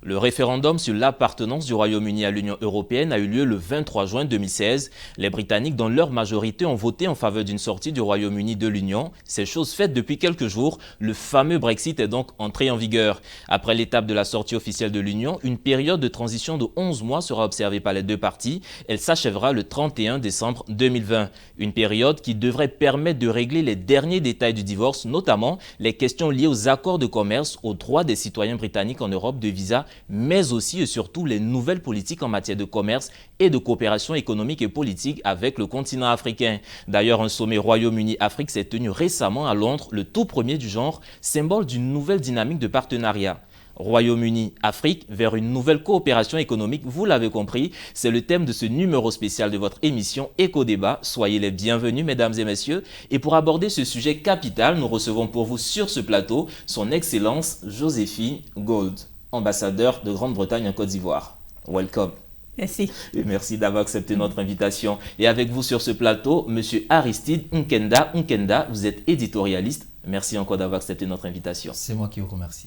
Le référendum sur l'appartenance du Royaume-Uni à l'Union européenne a eu lieu le 23 juin 2016. Les Britanniques, dans leur majorité, ont voté en faveur d'une sortie du Royaume-Uni de l'Union. C'est chose faite depuis quelques jours. Le fameux Brexit est donc entré en vigueur. Après l'étape de la sortie officielle de l'Union, une période de transition de 11 mois sera observée par les deux parties. Elle s'achèvera le 31 décembre 2020. Une période qui devrait permettre de régler les derniers détails du divorce, notamment les questions liées aux accords de commerce, aux droits des citoyens britanniques en Europe de visa, mais aussi et surtout les nouvelles politiques en matière de commerce et de coopération économique et politique avec le continent africain. D'ailleurs, un sommet Royaume-Uni-Afrique s'est tenu récemment à Londres, le tout premier du genre, symbole d'une nouvelle dynamique de partenariat. Royaume-Uni-Afrique vers une nouvelle coopération économique, vous l'avez compris, c'est le thème de ce numéro spécial de votre émission Éco-Débat. Soyez les bienvenus, mesdames et messieurs. Et pour aborder ce sujet capital, nous recevons pour vous sur ce plateau son Excellence Joséphine Gold, ambassadeur de Grande-Bretagne en Côte d'Ivoire. Welcome. Merci. Et merci d'avoir accepté notre invitation. Et avec vous sur ce plateau, Monsieur Aristide Nkenda. Nkenda, vous êtes éditorialiste. Merci encore d'avoir accepté notre invitation. C'est moi qui vous remercie.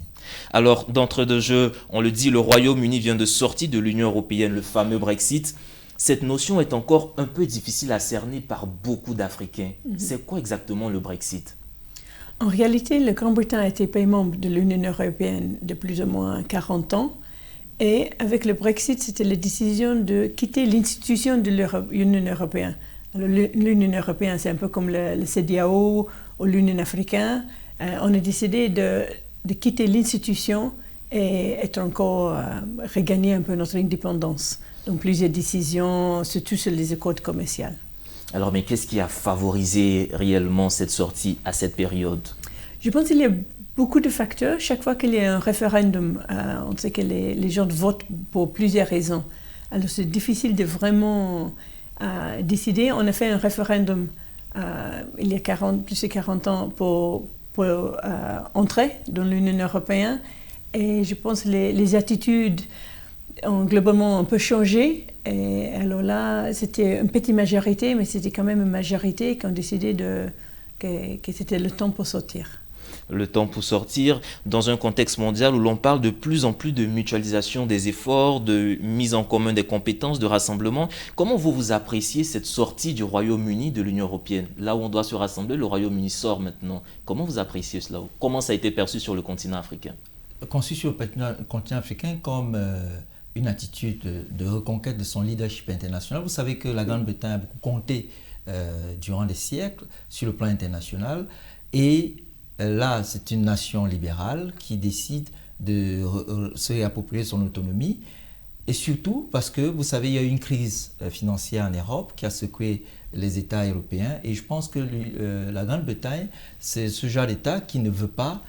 Alors, d'entrée de jeu, on le dit, le Royaume-Uni vient de sortir de l'Union européenne, le fameux Brexit. Cette notion est encore un peu difficile à cerner par beaucoup d'Africains. C'est quoi exactement le Brexit ? En réalité, la Grande-Bretagne a été pays membre de l'Union européenne de plus ou moins 40 ans. Et avec le Brexit, c'était la décision de quitter l'institution de l'Union européenne. Alors, l'Union européenne, c'est un peu comme le CEDEAO ou l'Union africaine. On a décidé de quitter l'institution et être encore regagner un peu notre indépendance. Donc plusieurs décisions, surtout sur les accords commerciaux. Alors, mais qu'est-ce qui a favorisé réellement cette sortie à cette période ? Je pense qu'il y a beaucoup de facteurs. Chaque fois qu'il y a un référendum, on sait que les gens votent pour plusieurs raisons. Alors c'est difficile de vraiment décider. On a fait un référendum il y a plus de 40 ans pour entrer dans l'Union européenne. Et je pense que les attitudes ont globalement un peu changé. Et alors là, c'était une petite majorité, mais c'était quand même une majorité qui a décidé que c'était le temps pour sortir. Le temps pour sortir dans un contexte mondial où l'on parle de plus en plus de mutualisation des efforts, de mise en commun des compétences, de rassemblement. Comment vous appréciez cette sortie du Royaume-Uni de l'Union européenne ? Là où on doit se rassembler, le Royaume-Uni sort maintenant. Comment vous appréciez cela ? Comment ça a été perçu sur le continent africain ? Conçu sur le continent africain comme une attitude de reconquête de son leadership international. Vous savez que la Grande-Bretagne a beaucoup compté durant des siècles sur le plan international et là, c'est une nation libérale qui décide de se réapproprier son autonomie et surtout parce que, vous savez, il y a eu une crise financière en Europe qui a secoué les États européens et je pense que la Grande-Bretagne, c'est ce genre d'État qui ne veut pas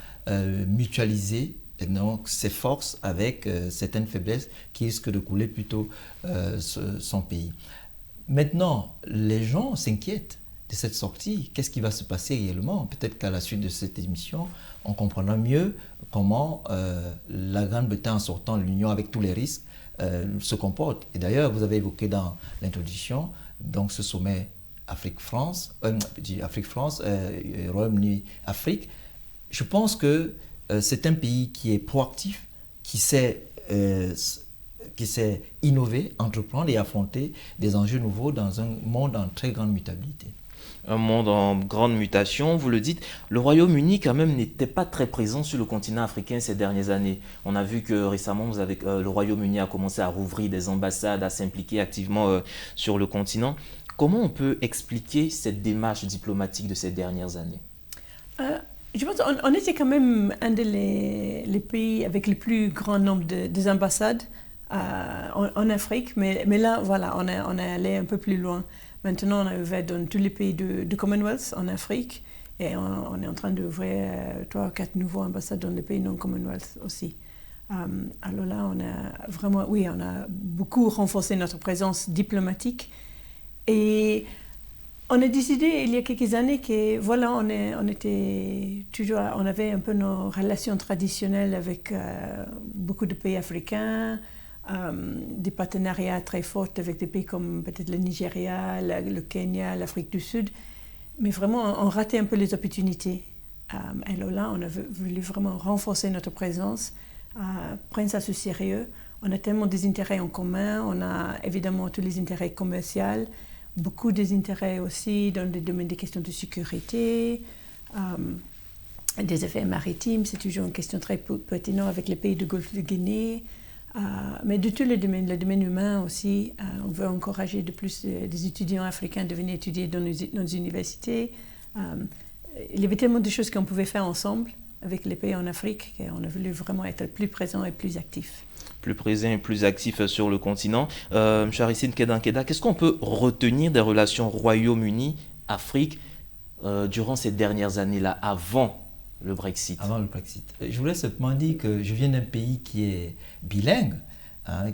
mutualiser donc, ses forces avec certaines faiblesses qui risquent de couler plutôt son pays. Maintenant, les gens s'inquiètent de cette sortie. Qu'est-ce qui va se passer réellement ? Peut-être qu'à la suite de cette émission, on comprendra mieux comment la Grande-Bretagne en sortant de l'Union avec tous les risques se comporte. Et d'ailleurs, vous avez évoqué dans l'introduction donc ce sommet Afrique-France, Royaume-Uni-Afrique. Je pense que c'est un pays qui est proactif, qui sait innover, entreprendre et affronter des enjeux nouveaux dans un monde en très grande mutabilité. Un monde en grande mutation, vous le dites. Le Royaume-Uni, quand même, n'était pas très présent sur le continent africain ces dernières années. On a vu que récemment, le Royaume-Uni a commencé à rouvrir des ambassades, à s'impliquer activement sur le continent. Comment on peut expliquer cette démarche diplomatique de ces dernières années ? Je pense qu'on était quand même un des pays avec le plus grand nombre des ambassades en Afrique, mais là, voilà, on est allé un peu plus loin. Maintenant, on a ouvert dans tous les pays du Commonwealth en Afrique et on est en train d'ouvrir 3 ou 4 nouveaux ambassades dans les pays non Commonwealth aussi. Alors là, on a beaucoup renforcé notre présence diplomatique et on a décidé il y a quelques années que voilà, on avait un peu nos relations traditionnelles avec beaucoup de pays africains. Des partenariats très forts avec des pays comme peut-être le Nigeria, le Kenya, l'Afrique du Sud. Mais vraiment, on ratait un peu les opportunités. Alors là, on a voulu vraiment renforcer notre présence prennent ça au sérieux. On a tellement des intérêts en commun, on a évidemment tous les intérêts commerciaux, beaucoup des intérêts aussi dans le domaine des questions de sécurité, des affaires maritimes, c'est toujours une question très pertinente avec les pays du Golfe de Guinée, mais de tous les domaines, le domaine humain aussi, on veut encourager de plus des étudiants africains de venir étudier dans nos universités. Il y avait tellement de choses qu'on pouvait faire ensemble avec les pays en Afrique qu'on a voulu vraiment être plus présents et plus actifs. Plus présent et plus actif sur le continent. Charissine Kedankeda, qu'est-ce qu'on peut retenir des relations Royaume-Uni-Afrique durant ces dernières années-là, avant le Brexit? Avant le Brexit. Je voulais simplement dire que je viens d'un pays qui est bilingue,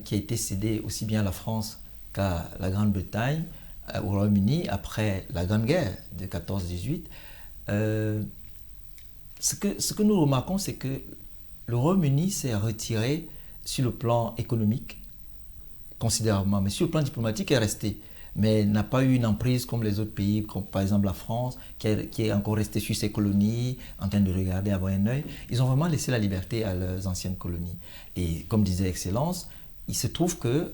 qui a été cédé aussi bien à la France qu'à la Grande-Bretagne, au Royaume-Uni, après la Grande Guerre de 14-18. Ce que nous remarquons, c'est que le Royaume-Uni s'est retiré sur le plan économique, considérablement, mais sur le plan diplomatique, est resté. Mais n'a pas eu une emprise comme les autres pays, comme par exemple la France, qui est encore restée sur ses colonies, en train de regarder avoir un œil. Ils ont vraiment laissé la liberté à leurs anciennes colonies. Et comme disait Excellence, il se trouve que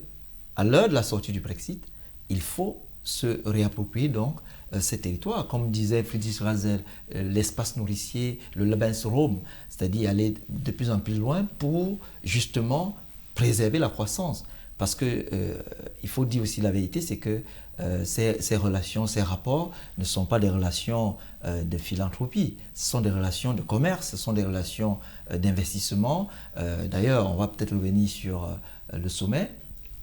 à l'heure de la sortie du Brexit, il faut se réapproprier donc ces territoires. Comme disait Friedrich Ratzel, l'espace nourricier, le Lebensraum, c'est-à-dire aller de plus en plus loin pour justement préserver la croissance. Parce que il faut dire aussi la vérité, c'est que ces relations, ces rapports ne sont pas des relations de philanthropie, ce sont des relations de commerce, ce sont des relations d'investissement. D'ailleurs, on va peut-être revenir sur le sommet.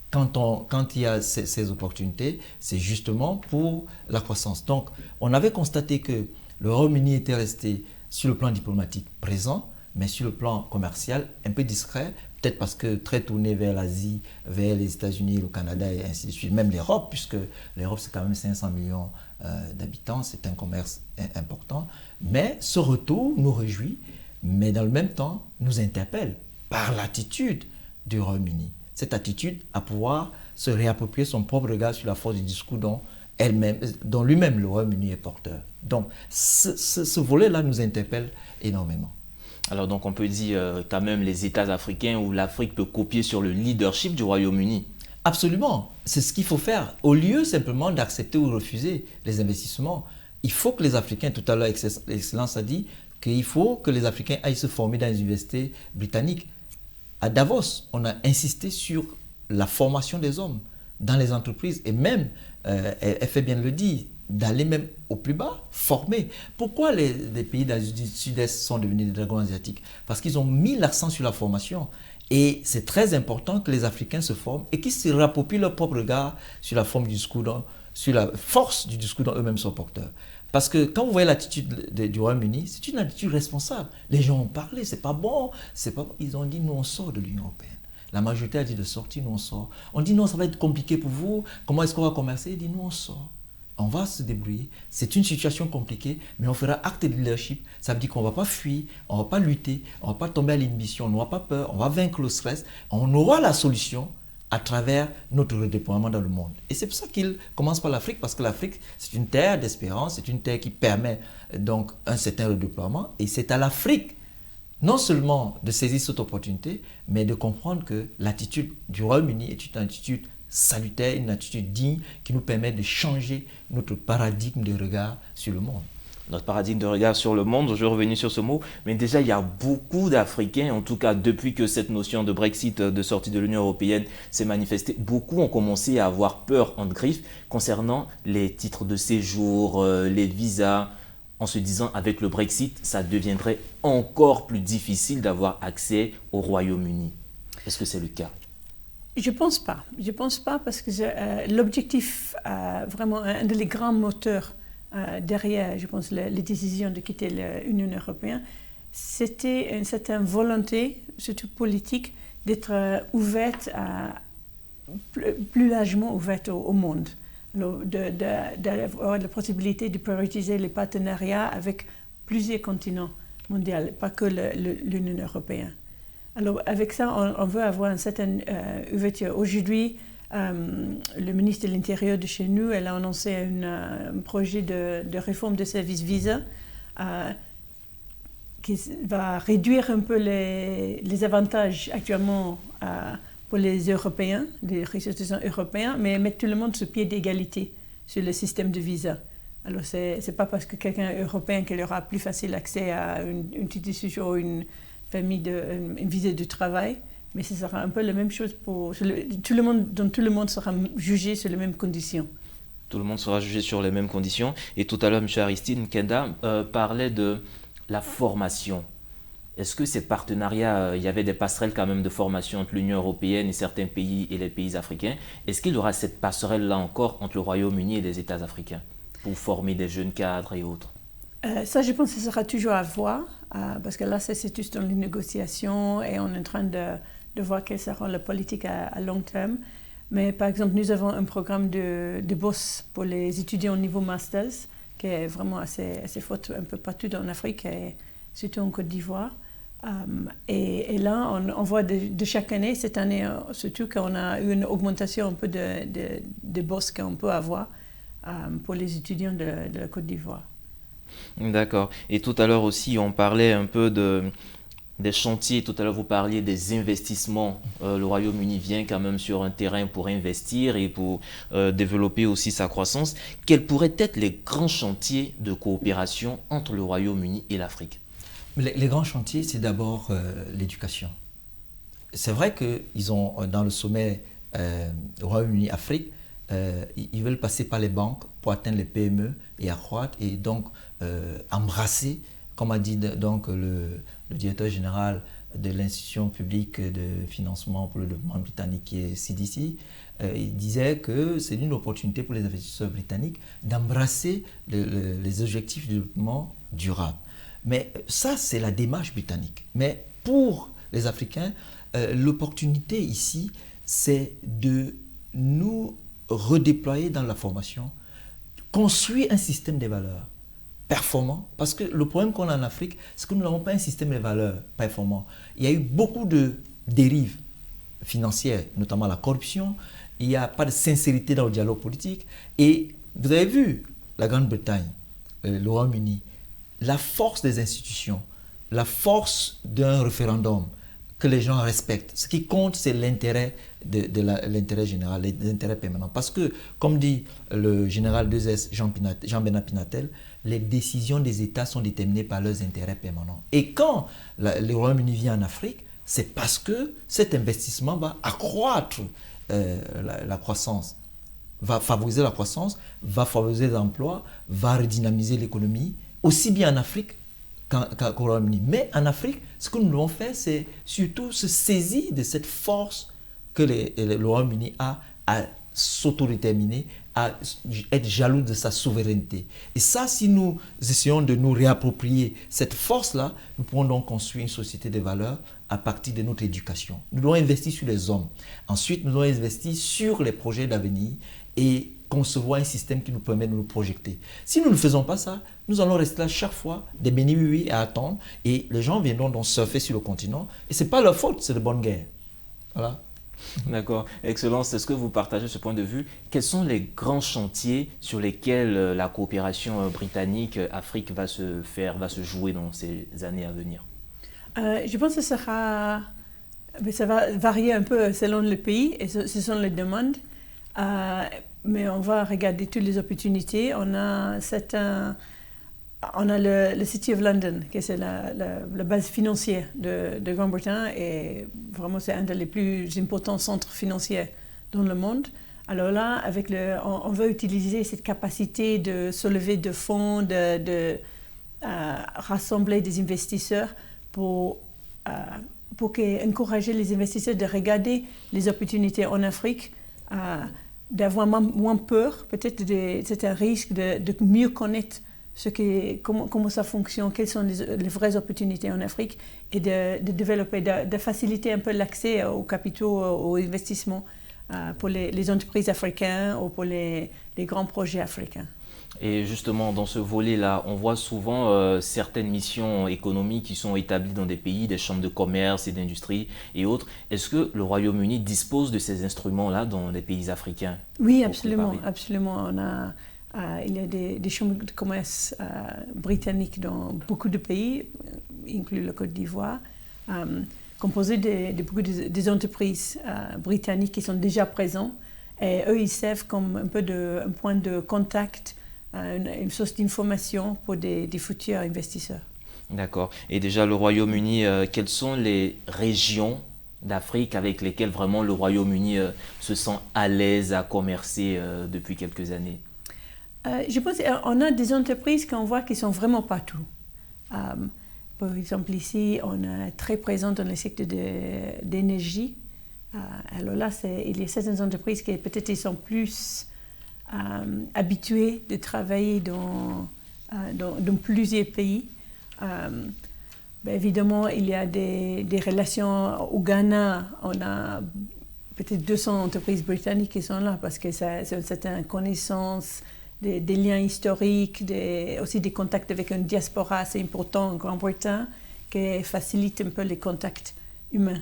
Quand il y a ces opportunités, c'est justement pour la croissance. Donc, on avait constaté que le Royaume-Uni était resté sur le plan diplomatique présent, mais sur le plan commercial, un peu discret, peut-être parce que très tourné vers l'Asie, vers les États-Unis, le Canada et ainsi de suite, même l'Europe, puisque l'Europe c'est quand même 500 millions d'habitants, c'est un commerce important. Mais ce retour nous réjouit, mais dans le même temps nous interpelle par l'attitude du Royaume-Uni. Cette attitude à pouvoir se réapproprier son propre regard sur la force du discours dont lui-même le Royaume-Uni est porteur. Donc ce volet-là nous interpelle énormément. Alors donc on peut dire quand même les États africains où l'Afrique peut copier sur le leadership du Royaume-Uni. Absolument, c'est ce qu'il faut faire. Au lieu simplement d'accepter ou refuser les investissements, il faut que les Africains, tout à l'heure Excellence a dit qu'il faut que les Africains aillent se former dans les universités britanniques. À Davos, on a insisté sur la formation des hommes dans les entreprises et même, elle fait bien de le dire, d'aller même au plus bas, former. Pourquoi les pays d'Asie du Sud-Est sont devenus des dragons asiatiques? Parce qu'ils ont mis l'accent sur la formation. Et c'est très important que les Africains se forment et qu'ils se rapproprient leur propre regard sur la forme du discours, sur la force du discours dont eux-mêmes sont porteurs. Parce que quand vous voyez l'attitude du Royaume-Uni, c'est une attitude responsable. Les gens ont parlé, c'est pas bon, c'est pas bon. Ils ont dit, nous on sort de l'Union européenne. La majorité a dit de sortir, nous on sort. On dit, non, ça va être compliqué pour vous, comment est-ce qu'on va commercer? Ils disent, nous on sort. On va se débrouiller. C'est une situation compliquée, mais on fera acte de leadership. Ça veut dire qu'on ne va pas fuir, on ne va pas lutter, on ne va pas tomber à l'inhibition, on n'aura pas peur, on va vaincre le stress. On aura la solution à travers notre redéploiement dans le monde. Et c'est pour ça qu'il commence par l'Afrique, parce que l'Afrique, c'est une terre d'espérance, c'est une terre qui permet donc un certain redéploiement. Et c'est à l'Afrique, non seulement de saisir cette opportunité, mais de comprendre que l'attitude du Royaume-Uni est une attitude salutaire, une attitude digne qui nous permet de changer notre paradigme de regard sur le monde. Notre paradigme de regard sur le monde, je vais revenir sur ce mot, mais déjà il y a beaucoup d'Africains, en tout cas depuis que cette notion de Brexit, de sortie de l'Union européenne s'est manifestée, beaucoup ont commencé à avoir peur entre griffes concernant les titres de séjour, les visas, en se disant avec le Brexit, ça deviendrait encore plus difficile d'avoir accès au Royaume-Uni. Est-ce que c'est le cas ? Je pense pas parce que l'objectif, vraiment un des grands moteurs derrière, je pense, les décisions de quitter l'Union européenne, c'était une certaine volonté, surtout politique, d'être ouverte, plus largement ouverte au monde. Alors, d'avoir la possibilité de prioriser les partenariats avec plusieurs continents mondiaux, pas que l'Union européenne. Alors, avec ça, on veut avoir une certaine ouverture. Aujourd'hui, le ministre de l'Intérieur de chez nous, elle a annoncé un projet de réforme de service visa qui va réduire un peu les avantages actuellement pour les Européens, les ressortissants européens, mais mettre tout le monde sur pied d'égalité sur le système de visa. Alors, ce n'est pas parce que quelqu'un est européen qu'il aura plus facile accès à une petite séjour ou une visa de travail, mais ce sera un peu la même chose pour tout le monde, dont tout le monde sera jugé sur les mêmes conditions. Tout le monde sera jugé sur les mêmes conditions. Et tout à l'heure, M. Aristide Nkenda parlait de la formation. Est-ce que ces partenariats, il y avait des passerelles quand même de formation entre l'Union européenne et certains pays et les pays africains? Est-ce qu'il y aura cette passerelle-là encore entre le Royaume-Uni et les États africains pour former des jeunes cadres et autres? Ça, je pense que ce sera toujours à voir, parce que là, c'est tout dans les négociations et on est en train de voir quelle sera la politique à long terme. Mais par exemple, nous avons un programme de bourse pour les étudiants au niveau masters, qui est vraiment assez fort un peu partout en Afrique et surtout en Côte d'Ivoire. Et là, on voit de chaque année, cette année surtout, qu'on a eu une augmentation un peu de bourses qu'on peut avoir pour les étudiants de la Côte d'Ivoire. D'accord. Et tout à l'heure aussi, on parlait un peu des chantiers. Tout à l'heure, vous parliez des investissements. Le Royaume-Uni vient quand même sur un terrain pour investir et pour développer aussi sa croissance. Quels pourraient être les grands chantiers de coopération entre le Royaume-Uni et l'Afrique? Les grands chantiers, c'est d'abord l'éducation. C'est vrai qu'ils ont, dans le sommet Royaume-Uni-Afrique, ils veulent passer par les banques pour atteindre les PME et accroître et donc embrasser, comme a dit donc le directeur général de l'institution publique de financement pour le développement britannique qui est CDC, il disait que c'est une opportunité pour les investisseurs britanniques d'embrasser les objectifs de développement durable. Mais ça, c'est la démarche britannique. Mais pour les Africains, l'opportunité ici, c'est de nous redéployer dans la formation, construire un système de valeurs performant. Parce que le problème qu'on a en Afrique, c'est que nous n'avons pas un système de valeurs performant. Il y a eu beaucoup de dérives financières, notamment la corruption. Il n'y a pas de sincérité dans le dialogue politique. Et vous avez vu la Grande-Bretagne, le Royaume-Uni, la force des institutions, la force d'un référendum que les gens respectent. Ce qui compte, c'est l'intérêt l'intérêt général, l'intérêt permanent. Parce que, comme dit le général 2S Jean-Bernard Pinatel, les décisions des États sont déterminées par leurs intérêts permanents. Et quand le Royaume-Uni vient en Afrique, c'est parce que cet investissement va accroître la croissance, va favoriser la croissance, va favoriser l'emploi, va redynamiser l'économie, aussi bien en Afrique qu'au Royaume-Uni. Mais en Afrique, ce que nous devons faire, c'est surtout se saisir de cette force que le Royaume-Uni a à s'autodéterminer, à être jaloux de sa souveraineté. Et ça, si nous essayons de nous réapproprier cette force-là, nous pourrons donc construire une société de valeurs à partir de notre éducation. Nous devons investir sur les hommes. Ensuite, nous devons investir sur les projets d'avenir et concevoir un système qui nous permet de nous projeter. Si nous ne faisons pas ça, nous allons rester là chaque fois, des bénis à attendre, et les gens viendront donc surfer sur le continent. Et ce n'est pas leur faute, c'est de bonne guerre. Voilà. D'accord. Excellence, est-ce que vous partagez ce point de vue? Quels sont les grands chantiers sur lesquels la coopération britannique-Afrique va se jouer dans ces années à venir? Je pense que ça va varier un peu selon le pays et ce sont les demandes. Mais on va regarder toutes les opportunités. On a le City of London, qui est la base financière de Grande-Bretagne, et vraiment c'est un des plus importants centres financiers dans le monde. Alors là, on veut utiliser cette capacité de soulever de fonds, de rassembler des investisseurs pour encourager les investisseurs de regarder les opportunités en Afrique, d'avoir moins peur, peut-être c'est un risque de mieux connaître comment ça fonctionne, quelles sont les vraies opportunités en Afrique, et de développer, de faciliter un peu l'accès aux capitaux, aux investissements pour les entreprises africaines ou pour les grands projets africains. Et justement, dans ce volet-là, on voit souvent certaines missions économiques qui sont établies dans des pays, des chambres de commerce et d'industrie et autres. Est-ce que le Royaume-Uni dispose de ces instruments-là dans les pays africains? Oui, absolument. Il y a des chambres de commerce britanniques dans beaucoup de pays, inclut la Côte d'Ivoire, composé des entreprises britanniques qui sont déjà présentes. Et eux, ils servent comme un peu un point de contact, une source d'information pour des futurs investisseurs. D'accord. Et déjà, le Royaume-Uni, quelles sont les régions d'Afrique avec lesquelles vraiment le Royaume-Uni se sent à l'aise à commercer depuis quelques années? Je pense qu'on a des entreprises qu'on voit qui sont vraiment partout. Par exemple, ici, on est très présent dans le secteur d'énergie. Alors là, il y a certaines entreprises qui peut-être sont plus habituées de travailler dans plusieurs pays. Évidemment, il y a des relations au Ghana. On a peut-être 200 entreprises britanniques qui sont là parce que c'est une certaine connaissance, des liens historiques, aussi des contacts avec une diaspora assez important en Grande-Bretagne qui facilite un peu les contacts humains.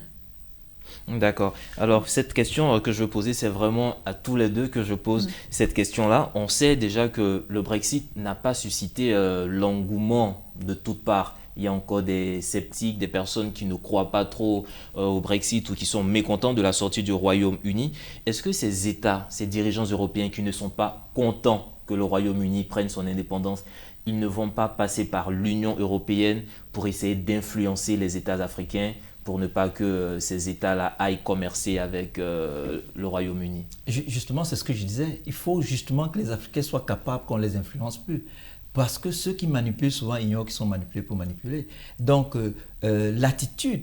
D'accord. Alors, cette question que je veux poser, c'est vraiment à tous les deux que je pose cette question-là. On sait déjà que le Brexit n'a pas suscité l'engouement de toutes parts. Il y a encore des sceptiques, des personnes qui ne croient pas trop au Brexit ou qui sont mécontents de la sortie du Royaume-Uni. Est-ce que ces États, ces dirigeants européens qui ne sont pas contents que le Royaume-Uni prenne son indépendance, ils ne vont pas passer par l'Union européenne pour essayer d'influencer les États africains pour ne pas que ces États-là aillent commercer avec le Royaume-Uni? Justement, c'est ce que je disais. Il faut justement que les Africains soient capables qu'on ne les influence plus. Parce que ceux qui manipulent souvent ignorent qu'ils sont manipulés pour manipuler. Donc, l'attitude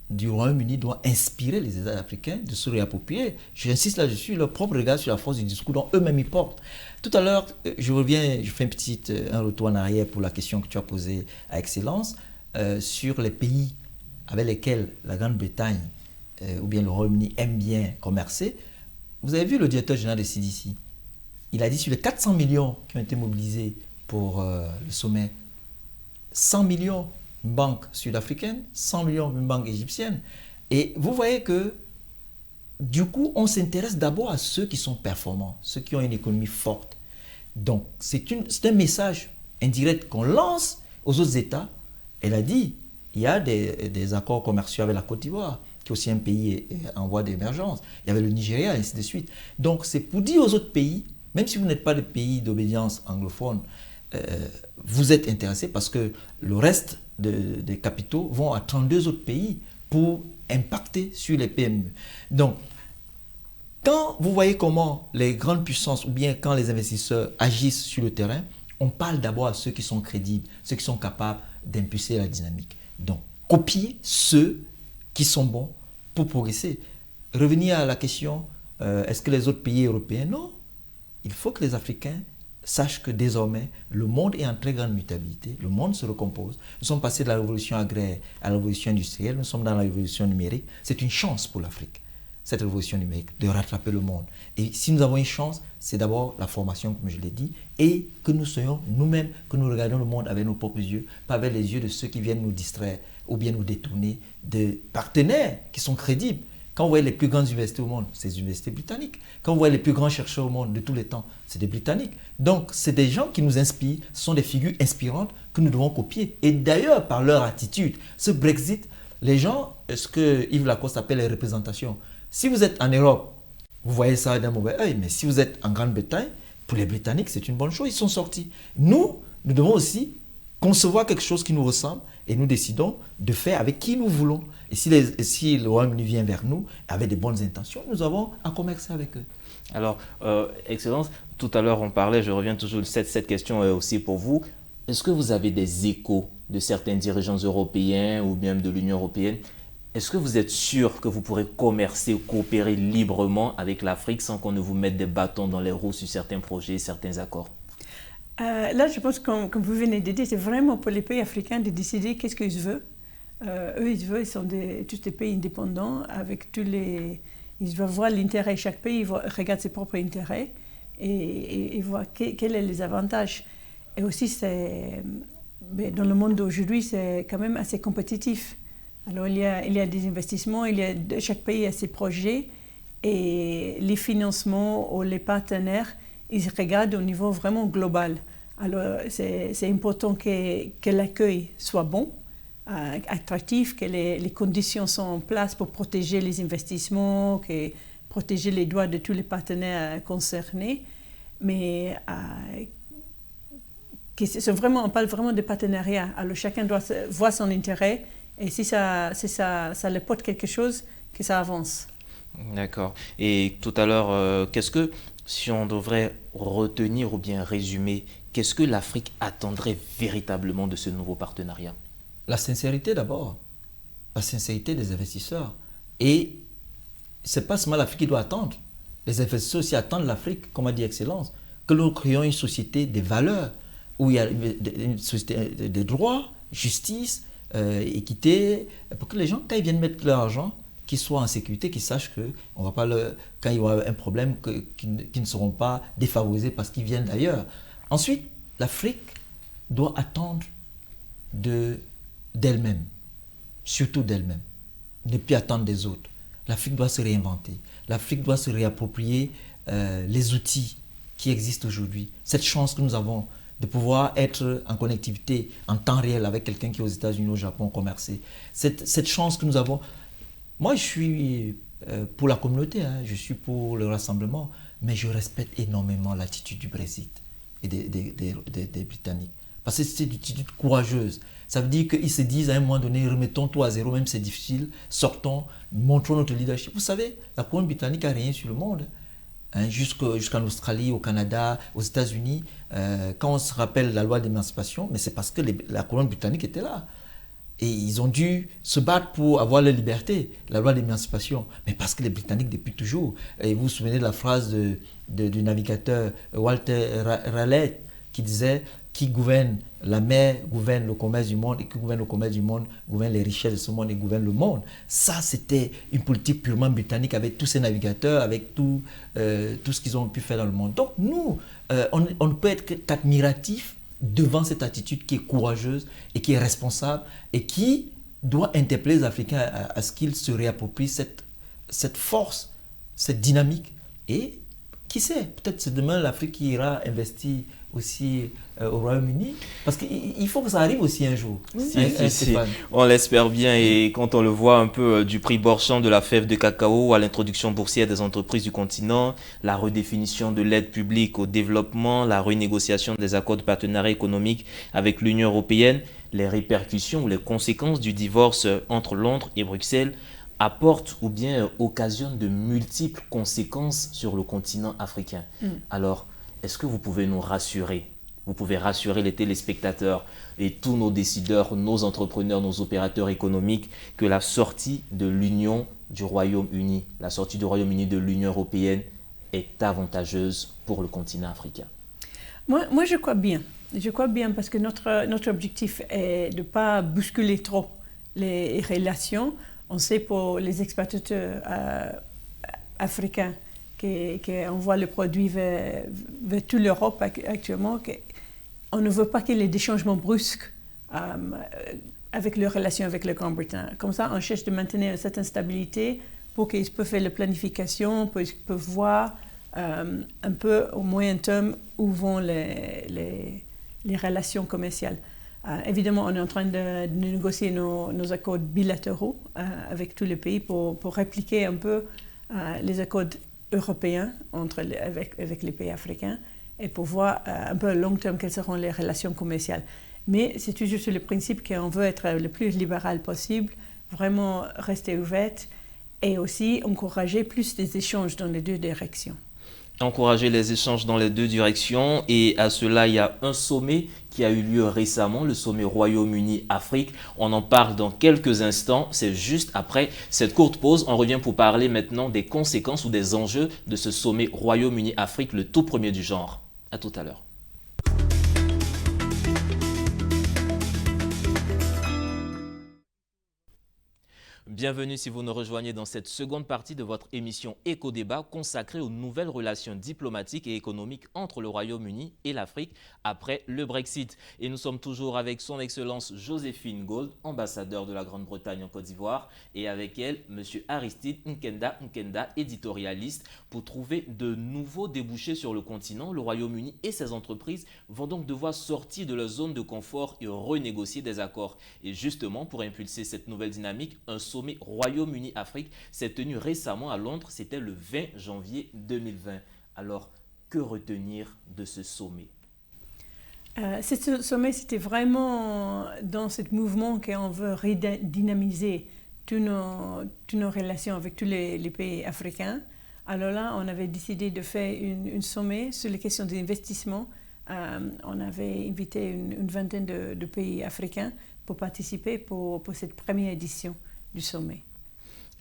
du Royaume-Uni doit inspirer les États africains de se réapproprier. J'insiste là-dessus, leur propre regard sur la force du discours dont eux-mêmes ils portent. Tout à l'heure, je fais un retour en arrière pour la question que tu as posée à Excellence sur les pays avec lesquels la Grande-Bretagne ou bien le Royaume-Uni aime bien commercer. Vous avez vu le directeur général de CDC. Il a dit sur les 400 millions qui ont été mobilisés pour le sommet, 100 millions une banque sud-africaine, 100 millions une banque égyptienne. Et vous voyez que du coup, on s'intéresse d'abord à ceux qui sont performants, ceux qui ont une économie forte. Donc, c'est un message indirect qu'on lance aux autres États. Elle a dit, il y a des accords commerciaux avec la Côte d'Ivoire, qui est aussi un pays en voie d'émergence. Il y avait le Nigeria, et ainsi de suite. Donc, c'est pour dire aux autres pays, même si vous n'êtes pas des pays d'obédience anglophone, vous êtes intéressés parce que le reste des capitaux vont à 32 autres pays pour impacter sur les PME. Donc, quand vous voyez comment les grandes puissances ou bien quand les investisseurs agissent sur le terrain, on parle d'abord à ceux qui sont crédibles, ceux qui sont capables d'impulser la dynamique. Donc, copier ceux qui sont bons pour progresser. Revenir à la question, est-ce que les autres pays européens? Non. Il faut que les Africains sachent que désormais, le monde est en très grande mutabilité, le monde se recompose. Nous sommes passés de la révolution agraire à la révolution industrielle, nous sommes dans la révolution numérique. C'est une chance pour l'Afrique, cette révolution numérique, de rattraper le monde. Et si nous avons une chance, c'est d'abord la formation, comme je l'ai dit, et que nous soyons nous-mêmes, que nous regardions le monde avec nos propres yeux, pas avec les yeux de ceux qui viennent nous distraire ou bien nous détourner de partenaires qui sont crédibles. Quand vous voyez les plus grandes universités au monde, c'est des universités britanniques. Quand vous voyez les plus grands chercheurs au monde de tous les temps, c'est des Britanniques. Donc, c'est des gens qui nous inspirent, ce sont des figures inspirantes que nous devons copier. Et d'ailleurs, par leur attitude, ce Brexit, les gens, ce que Yves Lacoste appelle les représentations. Si vous êtes en Europe, vous voyez ça d'un mauvais œil, mais si vous êtes en Grande-Bretagne, pour les Britanniques, c'est une bonne chose, ils sont sortis. Nous devons aussi concevoir quelque chose qui nous ressemble et nous décidons de faire avec qui nous voulons. Et si le Royaume-Uni vient vers nous avec de bonnes intentions, nous avons à commercer avec eux. Alors, Excellence, tout à l'heure on parlait, je reviens toujours, cette question est aussi pour vous. Est-ce que vous avez des échos de certains dirigeants européens ou bien de l'Union européenne? Est-ce que vous êtes sûr que vous pourrez commercer ou coopérer librement avec l'Afrique sans qu'on ne vous mette des bâtons dans les roues sur certains projets, certains accords? Là, je pense, comme vous venez de dire, c'est vraiment pour les pays africains de décider qu'est-ce qu'ils veulent. Eux, ils sont tous des pays indépendants avec tous les... Ils doivent voir l'intérêt de chaque pays, ils regardent ses propres intérêts et voir quels sont les avantages. Et aussi, dans le monde d'aujourd'hui, c'est quand même assez compétitif. Alors, il y a des investissements, chaque pays a ses projets et les financements ou les partenaires, ils regardent au niveau vraiment global. Alors, c'est important que l'accueil soit bon. attractif, que les conditions sont en place pour protéger les investissements, que protéger les droits de tous les partenaires concernés. Mais on parle vraiment de partenariat. Alors chacun doit voir son intérêt et si ça le porte quelque chose, que ça avance. D'accord. Et tout à l'heure, si on devrait retenir ou bien résumer, qu'est-ce que l'Afrique attendrait véritablement de ce nouveau partenariat? La sincérité d'abord, la sincérité des investisseurs. Et ce n'est pas seulement l'Afrique qui doit attendre. Les investisseurs aussi attendent l'Afrique, comme a dit Excellence, que nous créons une société des valeurs, où il y a une société de droit, justice, équité, pour que les gens, quand ils viennent mettre leur argent, qu'ils soient en sécurité, qu'ils sachent que on va pas quand il y aura un problème, qu'ils ne seront pas défavorisés parce qu'ils viennent d'ailleurs. Ensuite, l'Afrique doit attendre d'elle-même, surtout d'elle-même, ne plus attendre des autres. L'Afrique doit se réinventer. L'Afrique doit se réapproprier les outils qui existent aujourd'hui. Cette chance que nous avons de pouvoir être en connectivité en temps réel avec quelqu'un qui est aux États-Unis, au Japon, commercer. Cette chance que nous avons. Moi, je suis pour la communauté, je suis pour le rassemblement, mais je respecte énormément l'attitude du Brexit et des Britanniques. Parce que c'est une attitude courageuse. Ça veut dire qu'ils se disent à un moment donné, remettons tout à zéro, même si c'est difficile, sortons, montrons notre leadership. Vous savez, la couronne britannique a régné sur le monde. Jusqu'en Australie, au Canada, aux États-Unis, quand on se rappelle la loi d'émancipation, mais c'est parce que la couronne britannique était là. Et ils ont dû se battre pour avoir leur liberté, la loi d'émancipation. Mais parce que les Britanniques, depuis toujours, et vous vous souvenez de la phrase du navigateur Walter Raleigh qui disait « Qui gouverne la mer gouverne le commerce du monde, et qui gouverne le commerce du monde gouverne les richesses de ce monde et gouverne le monde. » Ça, c'était une politique purement britannique avec tous ces navigateurs, avec tout ce qu'ils ont pu faire dans le monde. Donc nous, on ne peut être qu'admiratif devant cette attitude qui est courageuse et qui est responsable et qui doit interpeller les Africains à ce qu'ils se réapproprient cette force, cette dynamique. Et qui sait, peut-être c'est demain l'Afrique qui ira investir aussi au Royaume-Uni, parce qu'il faut que ça arrive aussi un jour. Si. On l'espère bien, et quand on le voit un peu du prix Borchamp de la fève de cacao à l'introduction boursière des entreprises du continent, la redéfinition de l'aide publique au développement, la renégociation des accords de partenariat économique avec l'Union européenne, les répercussions ou les conséquences du divorce entre Londres et Bruxelles apportent ou bien occasionnent de multiples conséquences sur le continent africain. Alors, est-ce que vous pouvez nous rassurer? Vous pouvez rassurer les téléspectateurs et tous nos décideurs, nos entrepreneurs, nos opérateurs économiques que la sortie de l'Union du Royaume-Uni, la sortie du Royaume-Uni de l'Union européenne est avantageuse pour le continent africain? Moi, je crois bien. Je crois bien parce que notre objectif est de ne pas bousculer trop les relations. On sait pour les exportateurs africains qu'on voit le produit vers toute l'Europe actuellement, on ne veut pas qu'il y ait des changements brusques avec leurs relations avec le Grand-Bretagne. Comme ça, on cherche de maintenir une certaine stabilité pour qu'ils peuvent faire la planification, pour qu'ils peuvent voir un peu au moyen terme où vont les relations commerciales. Évidemment, on est en train de négocier nos accords bilatéraux avec tous les pays pour répliquer un peu les accords européens avec les pays africains et pour voir un peu à long terme quelles seront les relations commerciales. Mais c'est toujours sur le principe qu'on veut être le plus libéral possible, vraiment rester ouverte et aussi encourager plus des échanges dans les deux directions. Encourager les échanges dans les deux directions, et à cela il y a un sommet qui a eu lieu récemment, le sommet Royaume-Uni-Afrique. On en parle dans quelques instants, c'est juste après cette courte pause. On revient pour parler maintenant des conséquences ou des enjeux de ce sommet Royaume-Uni-Afrique, le tout premier du genre. À tout à l'heure. Bienvenue si vous nous rejoignez dans cette seconde partie de votre émission Éco-Débat consacrée aux nouvelles relations diplomatiques et économiques entre le Royaume-Uni et l'Afrique après le Brexit. Et nous sommes toujours avec son Excellence Joséphine Gold, ambassadeur de la Grande-Bretagne en Côte d'Ivoire, et avec elle, M. Aristide Nkenda, éditorialiste. Pour trouver de nouveaux débouchés sur le continent, le Royaume-Uni et ses entreprises vont donc devoir sortir de leur zone de confort et renégocier des accords. Et justement, pour impulser cette nouvelle dynamique, un sommet Royaume-Uni-Afrique s'est tenu récemment à Londres, c'était le 20 janvier 2020. Alors, que retenir de ce sommet? Ce sommet, c'était vraiment dans ce mouvement qu'on veut redynamiser toutes nos relations avec tous les pays africains. Alors là, on avait décidé de faire un sommet sur les questions d'investissement. On avait invité une vingtaine de pays africains pour participer pour cette première édition du sommet.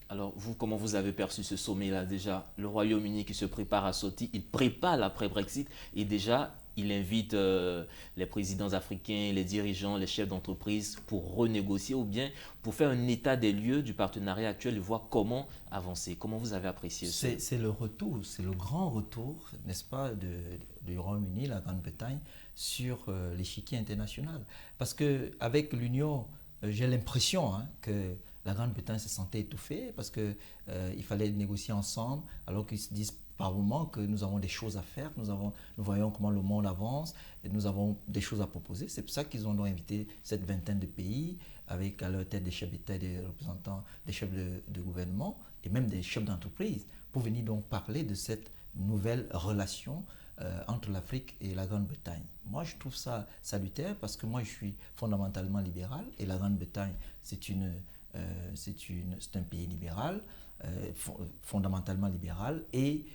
Alors, vous, comment vous avez perçu ce sommet-là déjà? Le Royaume-Uni qui se prépare à sortir, il prépare l'après-Brexit et déjà, il invite les présidents africains, les dirigeants, les chefs d'entreprise pour renégocier ou bien pour faire un état des lieux du partenariat actuel et voir comment avancer. Comment vous avez apprécié ça? C'est le retour, c'est le grand retour, n'est-ce pas, du Royaume-Uni, la Grande-Bretagne, sur l'échiquier international. Parce qu'avec l'Union, j'ai l'impression que la Grande-Bretagne se sentait étouffée parce qu'il fallait négocier ensemble alors qu'ils se disent par moment que nous avons des choses à faire, nous voyons comment le monde avance et nous avons des choses à proposer. C'est pour ça qu'ils ont donc invité cette vingtaine de pays avec à leur tête des chefs d'État, des représentants, des chefs de gouvernement et même des chefs d'entreprise pour venir donc parler de cette nouvelle relation entre l'Afrique et la Grande-Bretagne. Moi, je trouve ça salutaire parce que moi, je suis fondamentalement libéral et la Grande-Bretagne, c'est un pays libéral, fondamentalement libéral. Et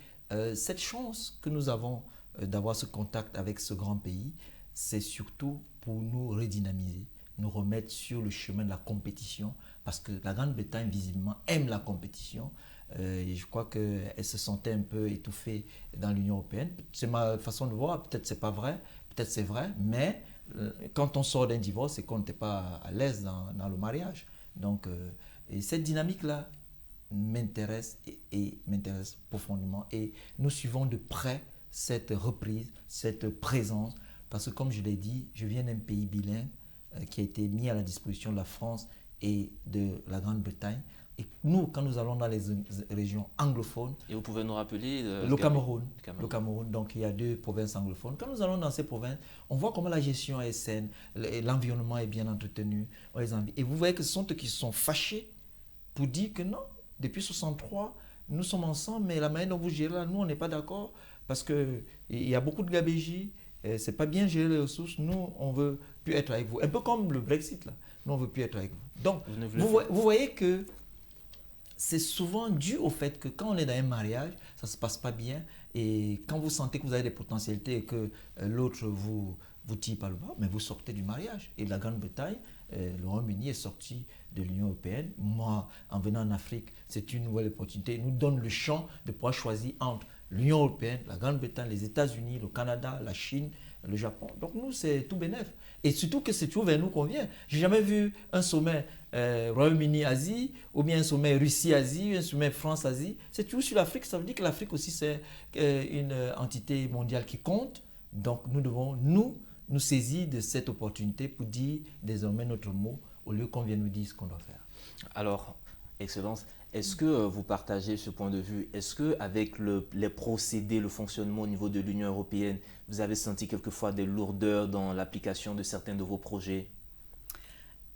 cette chance que nous avons d'avoir ce contact avec ce grand pays, c'est surtout pour nous redynamiser, nous remettre sur le chemin de la compétition, parce que la Grande-Bretagne, visiblement, aime la compétition. Et je crois qu'elle se sentait un peu étouffée dans l'Union européenne. C'est ma façon de voir, peut-être c'est pas vrai, peut-être c'est vrai, mais quand on sort d'un divorce, c'est qu'on n'était pas à l'aise dans le mariage. Donc, et cette dynamique-là m'intéresse et m'intéresse profondément. Et nous suivons de près cette reprise, cette présence, parce que comme je l'ai dit, je viens d'un pays bilingue qui a été mis à la disposition de la France et de la Grande-Bretagne. Et nous, quand nous allons dans les régions anglophones... Et vous pouvez nous rappeler... Le Cameroun. Donc il y a 2 provinces anglophones. Quand nous allons dans ces provinces, on voit comment la gestion est saine, l'environnement est bien entretenu. Et vous voyez que ce sont eux qui se sont fâchés pour dire que non, depuis 1963, nous sommes ensemble, mais la manière dont vous gérez là, nous, on n'est pas d'accord parce qu'il y a beaucoup de gabégie. C'est pas bien gérer les ressources. Nous, on veut plus être avec vous. Un peu comme le Brexit, là. Nous, on veut plus être avec vous. Donc, vous voyez que c'est souvent dû au fait que quand on est dans un mariage, ça ne se passe pas bien. Et quand vous sentez que vous avez des potentialités et que l'autre vous tire par le bas, mais vous sortez du mariage. Et la Grande-Bretagne, le Royaume-Uni est sorti de l'Union européenne. Moi, en venant en Afrique, c'est une nouvelle opportunité. Il nous donne le champ de pouvoir choisir entre l'Union européenne, la Grande-Bretagne, les États-Unis, le Canada, la Chine, le Japon. Donc nous, c'est tout bénef. Et surtout que c'est toujours vers nous qu'on vient. Je n'ai jamais vu un sommet Royaume-Uni-Asie, ou bien un sommet Russie-Asie, un sommet France-Asie. C'est toujours sur l'Afrique. Ça veut dire que l'Afrique aussi, c'est une entité mondiale qui compte. Donc nous devons, nous saisir de cette opportunité pour dire désormais notre mot, au lieu qu'on vienne nous dire ce qu'on doit faire. Alors, Excellence, est-ce que vous partagez ce point de vue? Est-ce qu'avec les procédés, le fonctionnement au niveau de l'Union européenne, vous avez senti quelquefois des lourdeurs dans l'application de certains de vos projets?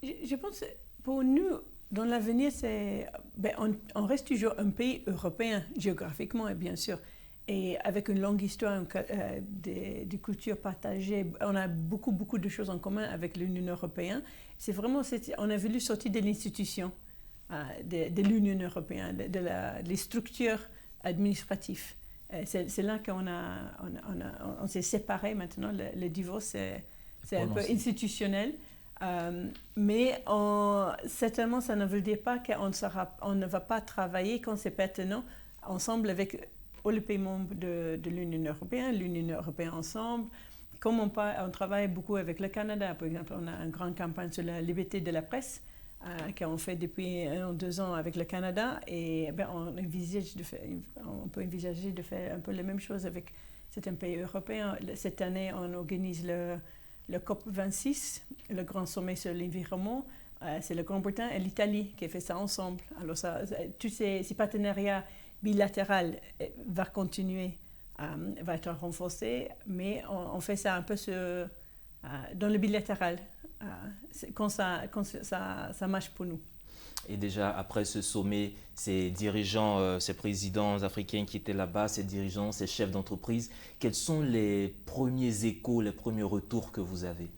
Je pense que pour nous, dans l'avenir, on reste toujours un pays européen, géographiquement et bien sûr. Et avec une longue histoire des cultures partagées, on a beaucoup de choses en commun avec l'Union européenne. C'est vraiment, on a voulu sortir de l'institution de l'Union européenne, des structures administratives. C'est là qu'on s'est séparés maintenant. Le divorce, c'est un peu institutionnel. Mais certainement, ça ne veut dire pas qu'on ne va pas travailler quand c'est pertinent ensemble avec les pays membres de l'Union européenne ensemble. Comme on travaille beaucoup avec le Canada, par exemple, on a une grande campagne sur la liberté de la presse qu'on fait depuis 1 ou 2 ans avec le Canada. Et on peut envisager de faire un peu la même chose avec certains pays européens. Cette année, on organise le COP26, le grand sommet sur l'environnement. C'est la Grande-Bretagne et l'Italie qui fait ça ensemble. Alors tous ces partenariats bilatéraux vont continuer, vont être renforcés, mais on fait ça un peu dans le bilatéral, quand ça marche pour nous. Et déjà, après ce sommet, ces dirigeants, ces présidents africains qui étaient là-bas, ces dirigeants, ces chefs d'entreprise, quels sont les premiers échos, les premiers retours que vous avez?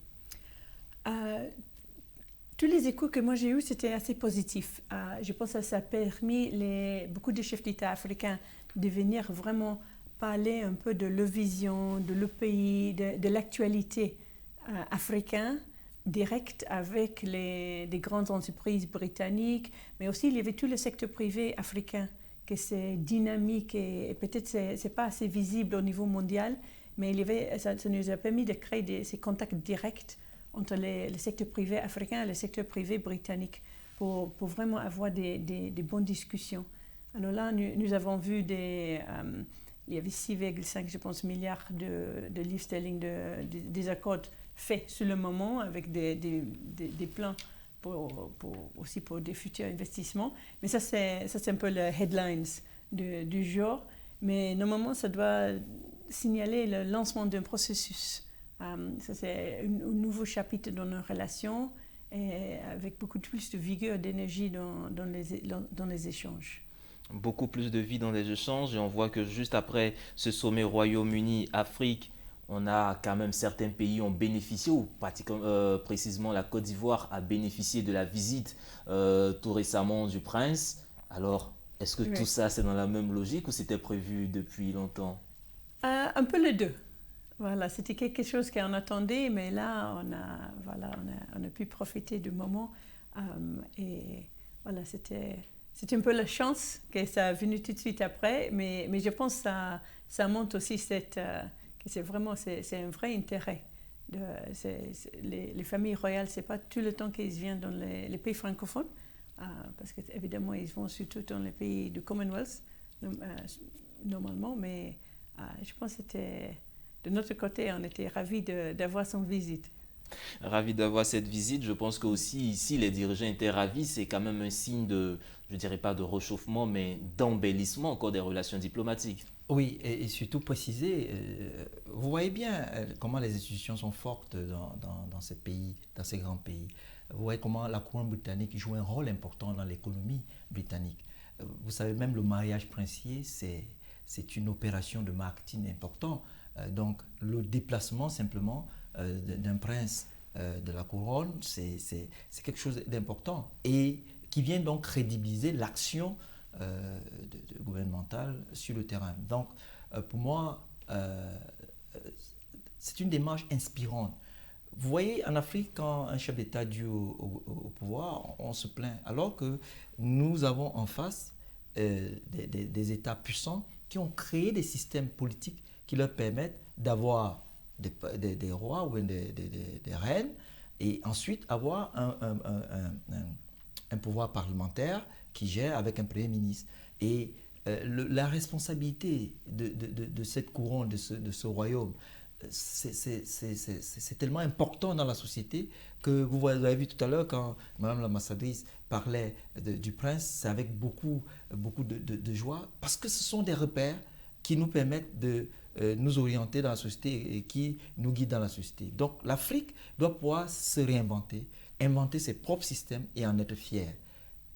Tous les échos que moi j'ai eus, c'était assez positif. Je pense que ça a permis beaucoup de chefs d'État africains de venir vraiment parler un peu de leur vision, de leur pays, de l'actualité africaine, direct avec des grandes entreprises britanniques, mais aussi il y avait tout le secteur privé africain, que c'est dynamique et peut-être c'est pas assez visible au niveau mondial, mais ça nous a permis de créer ces contacts directs entre le secteur privé africain et le secteur privé britannique pour vraiment avoir des bonnes discussions. Alors là, nous avons vu il y avait 6,5, je pense, milliards de livres sterling des accords faits sur le moment avec des plans aussi pour des futurs investissements. Mais ça, c'est un peu les headlines du jour. Mais normalement, ça doit signaler le lancement d'un processus. Ça, c'est un nouveau chapitre dans nos relations et avec beaucoup plus de vigueur, d'énergie dans les échanges. Beaucoup plus de vie dans les échanges et on voit que juste après ce sommet Royaume-Uni-Afrique, on a quand même certains pays ont bénéficié, ou précisément la Côte d'Ivoire a bénéficié de la visite tout récemment du prince. Alors, est-ce que tout ça c'est dans la même logique ou c'était prévu depuis longtemps? Un peu les deux. Voilà, c'était quelque chose qu'on attendait, mais là, on a pu profiter du moment. Et voilà, c'était un peu la chance que ça a venu tout de suite après, mais je pense que ça montre aussi que c'est un vrai intérêt. Les familles royales, c'est pas tout le temps qu'ils viennent dans les pays francophones, parce qu'évidemment, ils vont surtout dans les pays du Commonwealth, normalement, mais je pense que de notre côté, on était ravis d'avoir son visite. Ravis d'avoir cette visite. Je pense que aussi ici, les dirigeants étaient ravis. C'est quand même un signe de, je dirais pas de réchauffement, mais d'embellissement encore des relations diplomatiques. Oui, et surtout préciser, vous voyez bien comment les institutions sont fortes dans ces pays, dans ces grands pays. Vous voyez comment la couronne britannique joue un rôle important dans l'économie britannique. Vous savez, même le mariage princier, c'est une opération de marketing importante. Donc, le déplacement simplement d'un prince de la couronne, c'est quelque chose d'important et qui vient donc crédibiliser l'action gouvernementale sur le terrain. Donc, pour moi, c'est une démarche inspirante. Vous voyez, en Afrique, quand un chef d'État est dû au pouvoir, on se plaint, alors que nous avons en face des États puissants qui ont créé des systèmes politiques qui leur permettent d'avoir des rois ou des reines et ensuite avoir un pouvoir parlementaire qui gère avec un premier ministre. Et la responsabilité de cette couronne, de ce royaume, c'est tellement important dans la société que vous avez vu tout à l'heure quand Madame l'ambassadrice parlait du prince, c'est avec beaucoup de joie parce que ce sont des repères qui nous permettent de nous orienter dans la société et qui nous guident dans la société. Donc l'Afrique doit pouvoir se réinventer, inventer ses propres systèmes et en être fière.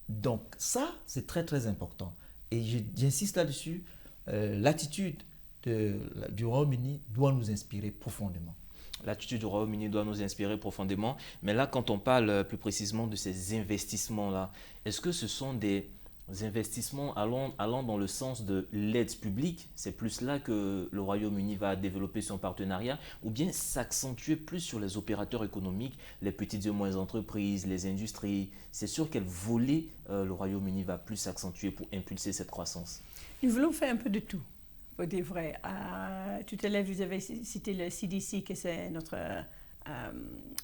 Donc ça, c'est très très important. Et j'insiste là-dessus, l'attitude du Royaume-Uni doit nous inspirer profondément. L'attitude du Royaume-Uni doit nous inspirer profondément. Mais là, quand on parle plus précisément de ces investissements-là, est-ce que ce sont des investissements allant dans le sens de l'aide publique? C'est plus là que le Royaume-Uni va développer son partenariat, ou bien s'accentuer plus sur les opérateurs économiques, les petites et moyennes entreprises, les industries? C'est sur quel volet le Royaume-Uni va plus s'accentuer pour impulser cette croissance? Nous voulons faire un peu de tout, pour dire vrai. Tout à l'heure, vous avez cité le CDC, que c'est notre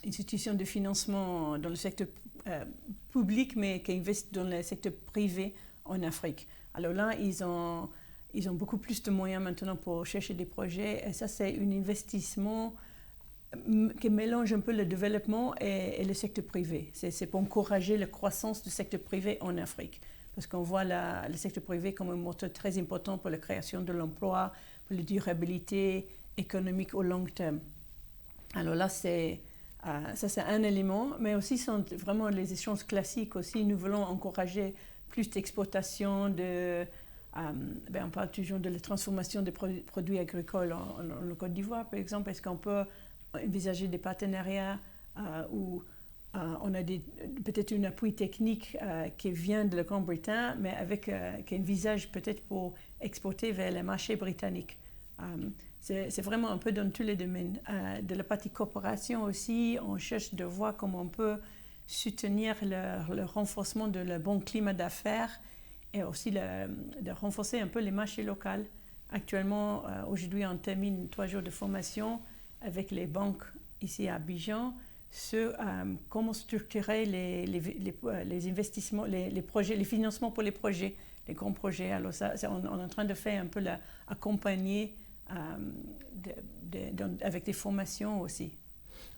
institutions de financement dans le secteur public, mais qui investissent dans le secteur privé en Afrique. Alors là, ils ont beaucoup plus de moyens maintenant pour chercher des projets. Et ça, c'est un investissement qui mélange un peu le développement et le secteur privé. C'est pour encourager la croissance du secteur privé en Afrique. Parce qu'on voit le secteur privé comme un moteur très important pour la création de l'emploi, pour la durabilité économique au long terme. Alors là, ça c'est un élément, mais aussi sont vraiment les échanges classiques aussi. Nous voulons encourager plus d'exportation on parle toujours de la transformation des produits agricoles en Côte d'Ivoire, par exemple. Est-ce qu'on peut envisager des partenariats où on a peut-être un appui technique qui vient de la Grande-Bretagne, mais qui envisage peut-être pour exporter vers les marchés britanniques. C'est vraiment un peu dans tous les domaines. De la partie coopération aussi, on cherche de voir comment on peut soutenir le renforcement de le bon climat d'affaires et aussi de renforcer un peu les marchés locaux. Actuellement, aujourd'hui, on termine 3 jours de formation avec les banques ici à Abidjan sur comment structurer les investissements, les projets, les financements pour les projets, les grands projets. Alors ça, on est en train de faire un peu accompagner avec des formations aussi.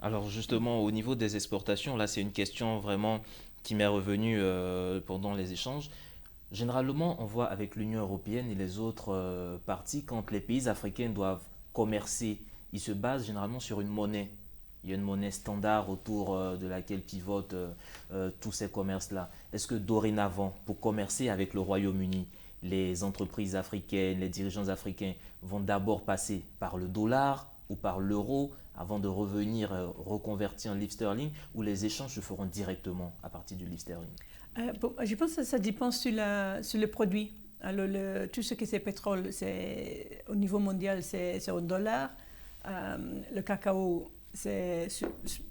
Alors justement, au niveau des exportations, là c'est une question vraiment qui m'est revenue pendant les échanges. Généralement, on voit avec l'Union européenne et les autres parties, quand les pays africains doivent commercer, ils se basent généralement sur une monnaie. Il y a une monnaie standard autour de laquelle pivotent tous ces commerces-là. Est-ce que dorénavant, pour commercer avec le Royaume-Uni, les entreprises africaines, les dirigeants africains vont d'abord passer par le dollar ou par l'euro avant de revenir reconvertir en livre sterling, ou les échanges se feront directement à partir du livre sterling? Je pense que ça dépend sur le produit. Alors, tout ce qui est pétrole, au niveau mondial, c'est au dollar. Le cacao, c'est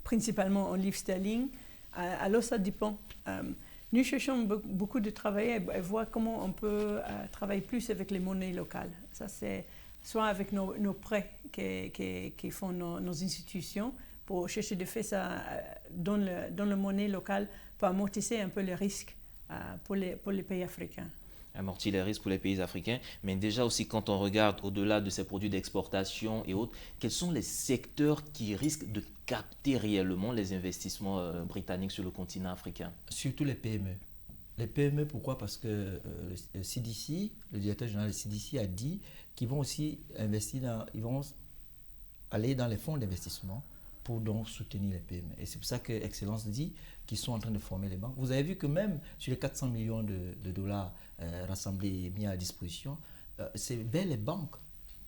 principalement en livre sterling. Alors, ça dépend. Nous cherchons beaucoup de travailler et voir comment on peut travailler plus avec les monnaies locales. Ça, c'est soit avec nos prêts qui font nos institutions, pour chercher de faire ça dans le monnaie locale pour amortir un peu les risques pour les pays africains. Amortir les risques pour les pays africains, mais déjà aussi quand on regarde au-delà de ces produits d'exportation et autres, quels sont les secteurs qui risquent de capter réellement les investissements britanniques sur le continent africain? Surtout les PME. Les PME, pourquoi? Parce que le CDC, le directeur général du CDC a dit qu'ils vont aussi ils vont aller dans les fonds d'investissement pour donc soutenir les PME. Et c'est pour ça que Excellence dit qu'ils sont en train de former les banques. Vous avez vu que même sur les 400 millions de dollars rassemblés et mis à disposition, c'est vers les banques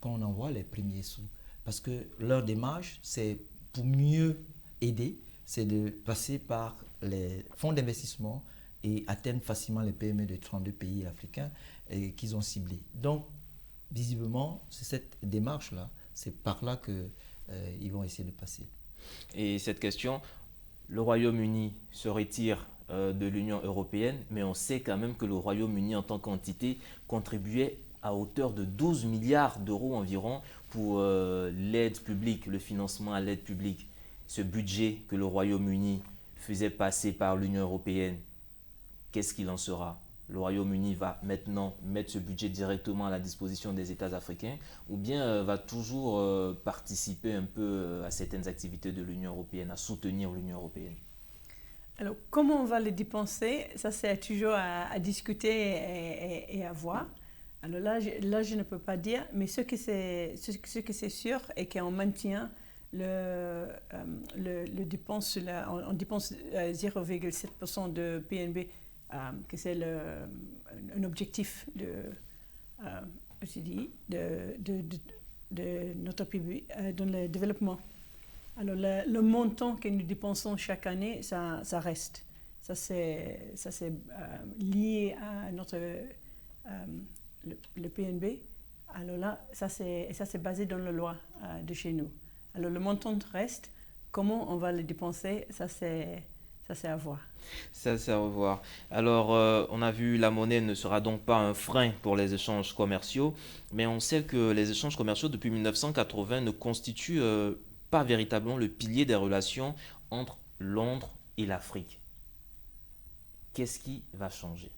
qu'on envoie les premiers sous. Parce que leur démarche, c'est pour mieux aider, c'est de passer par les fonds d'investissement et atteindre facilement les PME de 32 pays africains qu'ils ont ciblés. Donc, visiblement, c'est cette démarche-là, c'est par là qu'ils vont essayer de passer. Et cette question, le Royaume-Uni se retire de l'Union européenne, mais on sait quand même que le Royaume-Uni en tant qu'entité contribuait à hauteur de 12 milliards d'euros environ pour l'aide publique, le financement à l'aide publique. Ce budget que le Royaume-Uni faisait passer par l'Union européenne, qu'est-ce qu'il en sera? Le Royaume-Uni va maintenant mettre ce budget directement à la disposition des États africains, ou bien va toujours participer un peu à certaines activités de l'Union européenne, à soutenir l'Union européenne? Alors, comment on va les dépenser? Ça, c'est toujours à discuter et à voir. Alors là, je ne peux pas dire, mais ce que c'est sûr est qu'on maintient on dépense 0,7% de PNB, que c'est un objectif de notre PIB dans le développement. Alors le montant que nous dépensons chaque année, ça reste. Ça c'est lié à notre le PNB. Alors là, ça c'est basé dans la loi de chez nous. Alors le montant reste. Comment on va le dépenser, ça c'est à voir. Ça, c'est à revoir. Alors, on a vu la monnaie ne sera donc pas un frein pour les échanges commerciaux, mais on sait que les échanges commerciaux depuis 1980 ne constituent pas véritablement le pilier des relations entre Londres et l'Afrique. Qu'est-ce qui va changer?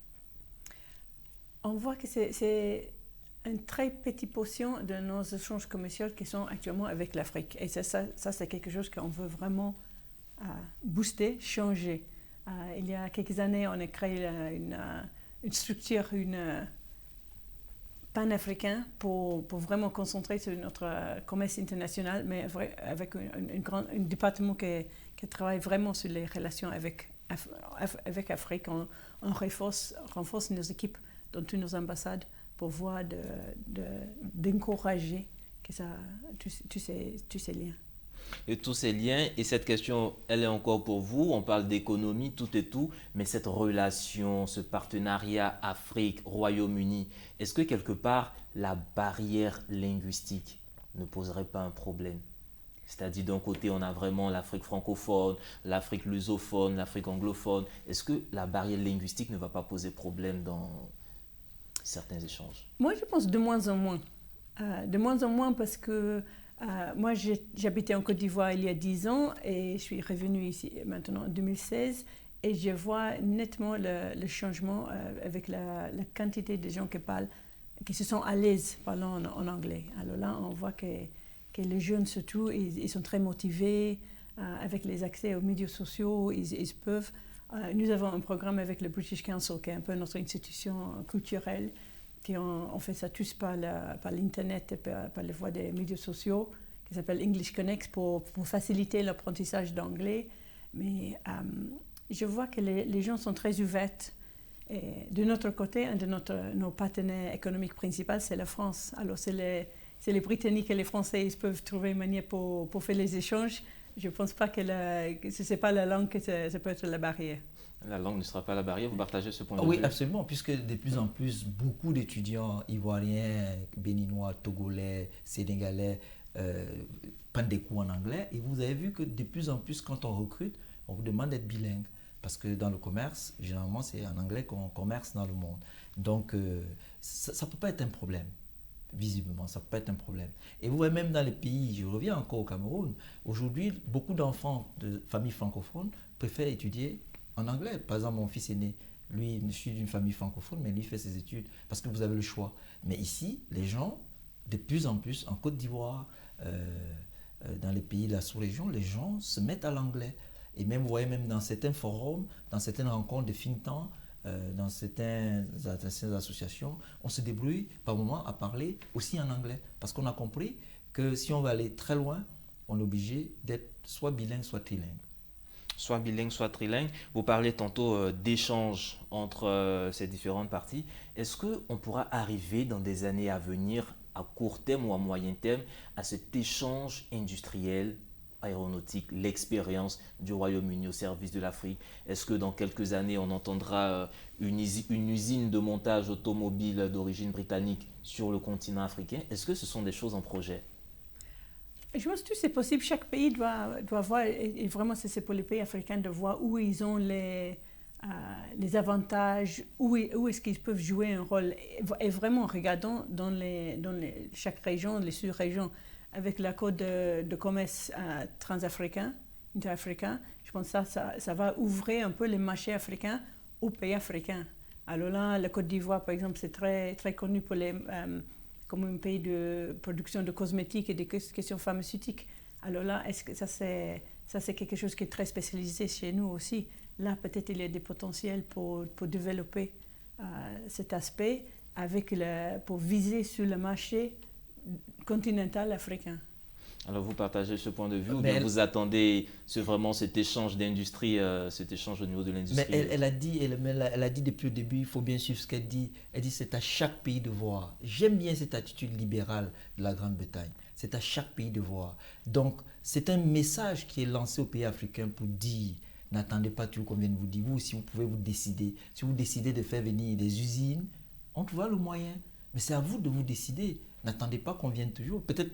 On voit que c'est une très petite portion de nos échanges commerciaux qui sont actuellement avec l'Afrique. Et ça c'est quelque chose qu'on veut vraiment booster, changer. Il y a quelques années, on a créé une structure, pan-africain pour vraiment concentrer sur notre commerce international, mais avec un département qui travaille vraiment sur les relations avec l'Afrique. On renforce nos équipes dans toutes nos ambassades pour voir d'encourager tous ces liens. Et tous ces liens, et cette question, elle est encore pour vous, on parle d'économie, tout et tout, mais cette relation, ce partenariat Afrique-Royaume-Uni, est-ce que quelque part, la barrière linguistique ne poserait pas un problème? C'est-à-dire d'un côté, on a vraiment l'Afrique francophone, l'Afrique lusophone, l'Afrique anglophone. Est-ce que la barrière linguistique ne va pas poser problème dans certains échanges? Moi, je pense de moins en moins. De moins en moins parce que moi, j'habitais en Côte d'Ivoire il y a 10 ans et je suis revenue ici maintenant en 2016 et je vois nettement le changement avec la quantité de gens qui se sentent à l'aise parlant en anglais. Alors là, on voit que les jeunes surtout, ils sont très motivés avec les accès aux médias sociaux, ils peuvent. Nous avons un programme avec le British Council qui est un peu notre institution culturelle. On fait ça tous par l'Internet et par les voies des médias sociaux, qui s'appelle English Connect pour faciliter l'apprentissage d'anglais. Mais je vois que les gens sont très ouverts. Et de notre côté, un de nos partenaires économiques principaux, c'est la France. Alors, c'est les Britanniques et les Français qui peuvent trouver une manière pour faire les échanges. Je ne pense pas que ce n'est pas la langue que ça peut être la barrière. La langue ne sera pas la barrière, vous partagez ce point de vue? Oui, absolument, puisque de plus en plus, beaucoup d'étudiants ivoiriens, béninois, togolais, sénégalais prennent des cours en anglais. Et vous avez vu que de plus en plus, quand on recrute, on vous demande d'être bilingue. Parce que dans le commerce, généralement, c'est en anglais qu'on commerce dans le monde. Donc, ça ne peut pas être un problème. Visiblement, ça ne peut pas être un problème. Et vous voyez, même dans les pays, je reviens encore au Cameroun, aujourd'hui, beaucoup d'enfants de familles francophones préfèrent étudier en anglais. Par exemple, mon fils aîné, lui, je suis d'une famille francophone, mais lui fait ses études parce que vous avez le choix. Mais ici, les gens, de plus en plus, en Côte d'Ivoire, dans les pays de la sous-région, les gens se mettent à l'anglais. Et même, vous voyez, même dans certains forums, dans certaines rencontres de think tanks, dans certaines associations, on se débrouille par moments à parler aussi en anglais. Parce qu'on a compris que si on veut aller très loin, on est obligé d'être soit bilingue, soit trilingue. Soit bilingue, soit trilingue. Vous parlez tantôt d'échanges entre ces différentes parties. Est-ce qu'on pourra arriver dans des années à venir, à court terme ou à moyen terme, à cet échange industriel aéronautique, l'expérience du Royaume-Uni au service de l'Afrique? Est-ce que dans quelques années, on entendra une usine de montage automobile d'origine britannique sur le continent africain? Est-ce que ce sont des choses en projet? Je pense que c'est possible. Chaque pays doit voir, et vraiment c'est pour les pays africains de voir où ils ont les avantages, où est-ce qu'ils peuvent jouer un rôle. Et vraiment, regardons dans chaque région, les sous-régions, avec l'accord de commerce transafricain, interafricain, je pense que ça va ouvrir un peu les marchés africains aux pays africains. Alors là, la Côte d'Ivoire, par exemple, c'est très, très connu comme un pays de production de cosmétiques et des questions pharmaceutiques. Alors là, est-ce que ça c'est quelque chose qui est très spécialisé chez nous aussi? Là, peut-être il y a des potentiels pour développer cet aspect pour viser sur le marché continental africain. Alors vous partagez ce point de vue ou bien vous attendez vraiment cet échange d'industrie, cet échange au niveau de l'industrie? Mais elle a dit depuis le début, il faut bien suivre ce qu'elle dit. Elle dit c'est à chaque pays de voir. J'aime bien cette attitude libérale de la Grande-Bretagne. C'est à chaque pays de voir. Donc c'est un message qui est lancé aux pays africains pour dire n'attendez pas toujours qu'on vienne vous dire. Vous aussi vous pouvez vous décider. Si vous décidez de faire venir des usines, on trouvera le moyen. Mais c'est à vous de vous décider. N'attendez pas qu'on vienne toujours. Peut-être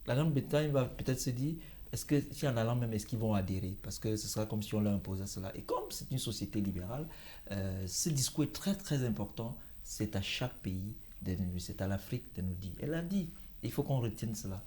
la Grande-Bretagne va peut-être se dire, est-ce que si en allant même, est-ce qu'ils vont adhérer? Parce que ce sera comme si on leur imposait cela. Et comme c'est une société libérale, ce discours est très très important. C'est à chaque pays de nous, c'est à l'Afrique de nous dire. Elle a dit, il faut qu'on retienne cela.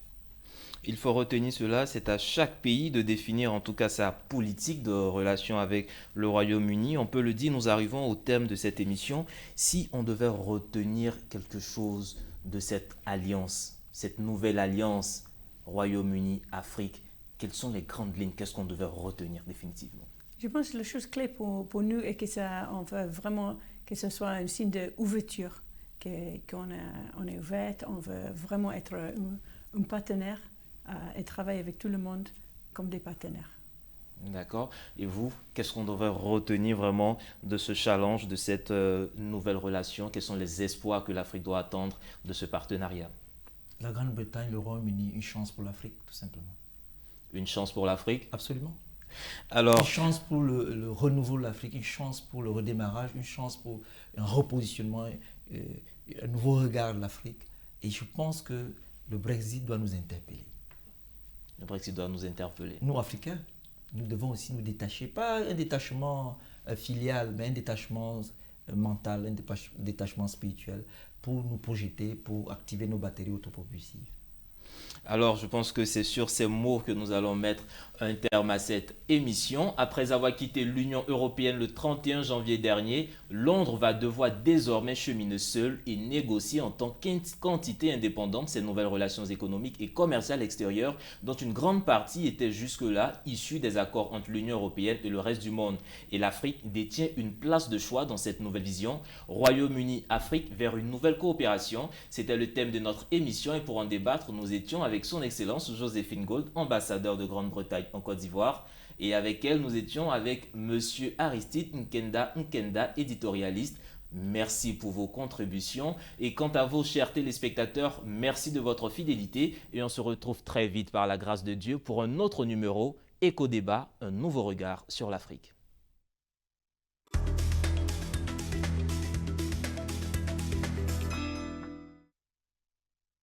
Il faut retenir cela, c'est à chaque pays de définir en tout cas sa politique de relation avec le Royaume-Uni. On peut le dire, nous arrivons au terme de cette émission. Si on devait retenir quelque chose de cette alliance, cette nouvelle alliance Royaume-Uni-Afrique, quelles sont les grandes lignes? Qu'est-ce qu'on devait retenir définitivement? Je pense que la chose clé pour nous est que on veut vraiment que ce soit un signe d'ouverture, qu'on est ouverte, on veut vraiment être un partenaire et travailler avec tout le monde comme des partenaires. D'accord. Et vous, qu'est-ce qu'on devrait retenir vraiment de ce challenge, de cette nouvelle relation? Quels sont les espoirs que l'Afrique doit attendre de ce partenariat? La Grande-Bretagne, le Royaume-Uni, une chance pour l'Afrique, tout simplement. Une chance pour l'Afrique? Absolument. Alors, une chance pour le renouveau de l'Afrique, une chance pour le redémarrage, une chance pour un repositionnement, un nouveau regard de l'Afrique. Et je pense que le Brexit doit nous interpeller. le Brexit doit nous interpeller. Nous, Africains, nous devons aussi nous détacher, pas un détachement filial, mais un détachement mental, un détachement spirituel pour nous projeter, pour activer nos batteries autopropulsives. Alors, je pense que c'est sur ces mots que nous allons mettre un terme à cette émission. Après avoir quitté l'Union européenne le 31 janvier dernier, Londres va devoir désormais cheminer seul et négocier en tant qu'entité indépendante ces nouvelles relations économiques et commerciales extérieures dont une grande partie était jusque-là issue des accords entre l'Union européenne et le reste du monde. Et l'Afrique détient une place de choix dans cette nouvelle vision. Royaume-Uni-Afrique vers une nouvelle coopération, c'était le thème de notre émission et pour en débattre, nous étions avec son Excellence Joséphine Gold, ambassadeur de Grande-Bretagne en Côte d'Ivoire. Et avec elle, nous étions avec Monsieur Aristide Nkenda, éditorialiste. Merci pour vos contributions. Et quant à vous, chers téléspectateurs, merci de votre fidélité. Et on se retrouve très vite par la grâce de Dieu pour un autre numéro, Éco-Débat, un nouveau regard sur l'Afrique.